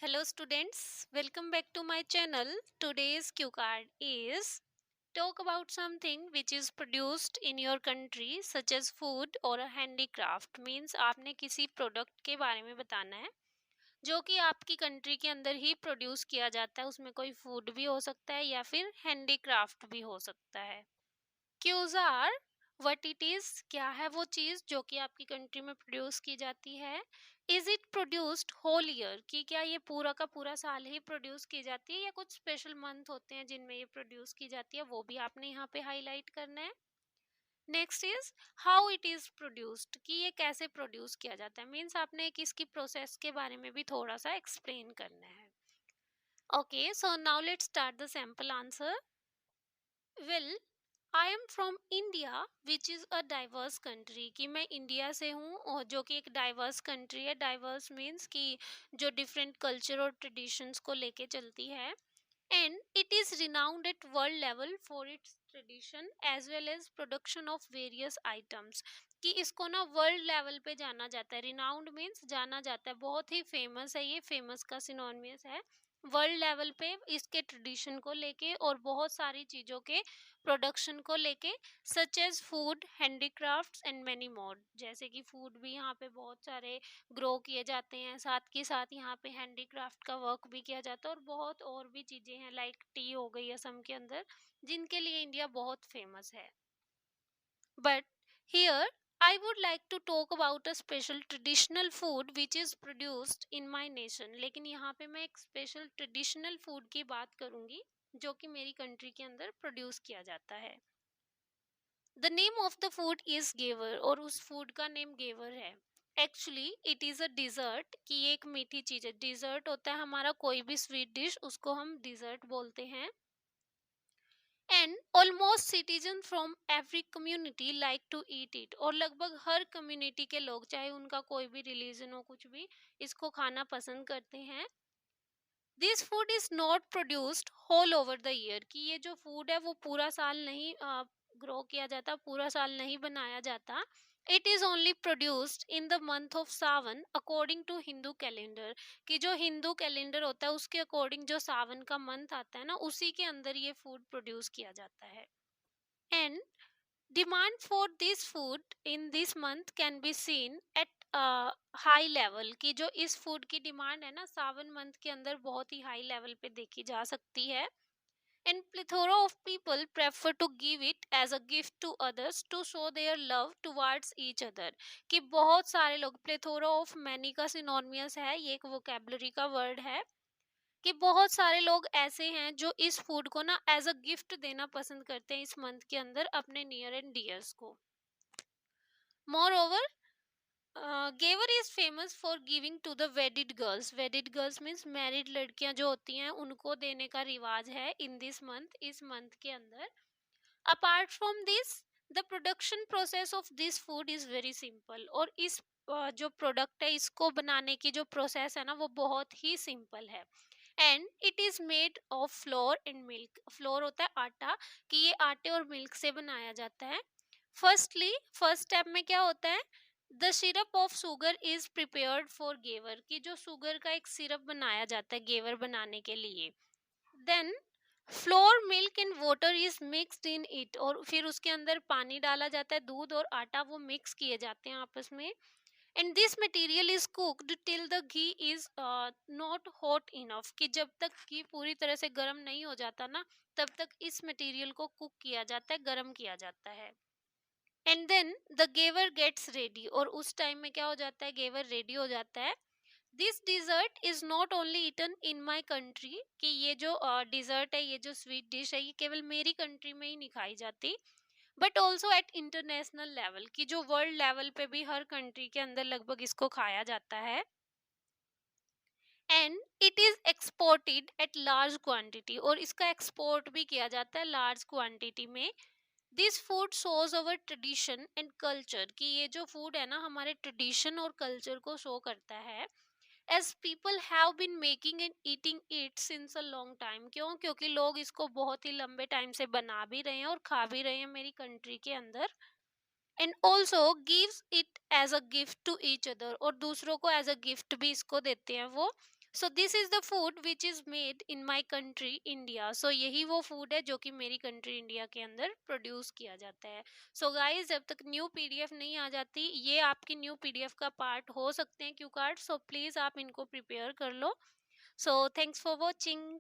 Hello students, welcome back to my channel. Today's cue card is talk about something which is produced in your country such as food or a handicraft means आपने किसी product के बारे में बताना है जो कि आपकी कंट्री के अंदर ही प्रोड्यूस किया जाता है। उसमें कोई फूड भी हो सकता है या फिर हैंडीक्राफ्ट भी हो सकता है। Cues are what it is, क्या है वो चीज जो कि आपकी कंट्री में प्रोड्यूस की जाती है। Is it produced whole year, कि क्या ये पूरा का पूरा साल ही प्रोड्यूस की जाती है या कुछ स्पेशल मंथ होते हैं जिनमें ये प्रोड्यूस की जाती है, वो भी आपने यहाँ पे हाईलाइट करना है। Next is how it is produced, कि ये कैसे प्रोड्यूस किया जाता है, मीन्स आपने एक इसकी प्रोसेस के बारे में भी थोड़ा सा एक्सप्लेन करना है। Okay, so now let's start the sample answer. Well, I am from India which is a diverse country, कि मैं इंडिया से हूँ और जो कि एक डाइवर्स कंट्री है। डाइवर्स मीन्स कि जो डिफरेंट कल्चर और ट्रेडिशंस को लेके चलती है। And it is renowned at world level for its tradition as well as production of various items, कि इसको ना वर्ल्ड लेवल पे जाना जाता है। रिनाउंड मीन्स जाना जाता है, बहुत ही फेमस है, ये फेमस का सिनोनिमस है। वर्ल्ड लेवल पे इसके ट्रेडिशन को लेके और बहुत सारी चीज़ों के प्रोडक्शन को लेके, such as food, handicrafts and many more. जैसे कि फूड भी यहाँ पे बहुत सारे ग्रो किए जाते हैं, साथ के साथ यहाँ पे हैंडीक्राफ्ट का वर्क भी किया जाता है और बहुत और भी चीज़ें हैं, लाइक टी हो गई असम के अंदर, जिनके लिए इंडिया बहुत फेमस है। But here I would like to talk about a special traditional food which is produced in my nation। लेकिन यहाँ पे मैं एक स्पेशल ट्रेडिशनल फूड की बात करूंगी जो कि मेरी कंट्री के अंदर प्रोड्यूस किया जाता है। The name of the food is ghevar, और उस फूड का नेम गेवर है। Actually it is a dessert, कि ये एक मीठी चीज है। डिजर्ट होता है हमारा कोई भी स्वीट डिश, उसको हम डिजर्ट बोलते हैं। And almost citizen from every community like to eat it, और लगभग हर कम्युनिटी के लोग, चाहे उनका कोई भी रिलीजन हो, कुछ भी, इसको खाना पसंद करते हैं। This food is not produced whole over the year, कि ये जो फूड है वो पूरा साल नहीं ग्रो किया जाता, पूरा साल नहीं बनाया जाता। It is only produced in the month of Sawan according to Hindu calendar, कि जो हिंदू कैलेंडर होता है उसके अकॉर्डिंग जो सावन का मंथ आता है ना, उसी के अंदर ये फूड प्रोड्यूस किया जाता है। And demand for this food in this month can be seen at high level, की जो इस फूड की डिमांड है ना सावन मंथ के अंदर बहुत ही हाई लेवल पे देखी जा सकती है। And plethora of people prefer to give it as a gift to others to show their love towards each other, कि बहुत सारे लोग, प्लेथोरा ऑफ मैनी का सिनोनिमस है, ये एक वोकेबलरी का वर्ड है, कि बहुत सारे लोग ऐसे हैं जो इस फूड को ना एज अ गिफ्ट देना पसंद करते हैं इस मंथ के अंदर अपने नियर एंड डियर्स को। Moreover ghevar is famous for giving to the wedded girls. Wedded girls means married लड़कियां जो होती हैं, उनको देने का रिवाज है इन दिस मंथ, इस मंथ के अंदर। Apart from this, the production process of this food is very simple, और इस जो प्रोडक्ट है इसको बनाने की जो प्रोसेस है ना वो बहुत ही सिंपल है। And it is made of floor and milk. Floor होता है आटा, कि ये आटे और मिल्क से बनाया जाता है। फर्स्टली, फर्स्ट स्टेप में क्या होता है, the syrup of sugar is prepared for ghevar, की जो शुगर का एक सिरप बनाया जाता है गेवर बनाने के लिए। Then flour, milk and water is mixed in it, और फिर उसके अंदर पानी डाला जाता है, दूध और आटा वो मिक्स किए जाते हैं आपस में। And this material is cooked till the ghee is not hot enough, कि जब तक घी पूरी तरह से गर्म नहीं हो जाता ना, तब तक इस मटेरियल को कुक किया जाता है, गर्म किया जाता है। And then the ghevar gets ready, और उस टाइम में क्या हो जाता है, गेवर रेडी हो जाता है। This dessert is not only eaten in my country, कि ये जो डिजर्ट है, ये जो स्वीट डिश है, ये केवल मेरी कंट्री में ही नहीं खाई जाती, but also eight international level, की जो वर्ल्ड लेवल पे भी हर कंट्री के अंदर लगभग इसको खाया जाता है। And it is exported at large quantity, और इसका एक्सपोर्ट भी किया जाता है लार्ज क्वांटिटी में। This food shows our tradition and culture, कि ये जो फूड है ना हमारे ट्रेडिशन और कल्चर को शो करता है। As people have been making and eating it since a long time, क्यों, क्योंकि लोग इसको बहुत ही लंबे टाइम से बना भी रहे हैं और खा भी रहे हैं मेरी कंट्री के अंदर। And also gives it as a gift to each other, और दूसरों को एज अ गिफ्ट भी इसको देते हैं वो। So this is the food which is made in my country India. So यही वो फूड है जो कि मेरी कंट्री इंडिया के अंदर प्रोड्यूस किया जाता है। सो गाइज, जब तक न्यू पीडीएफ नहीं आ जाती, ये आपकी न्यू पीडीएफ का पार्ट हो सकते हैं क्यू कार्ड। सो प्लीज आप इनको प्रिपेयर कर लो। So thanks for watching.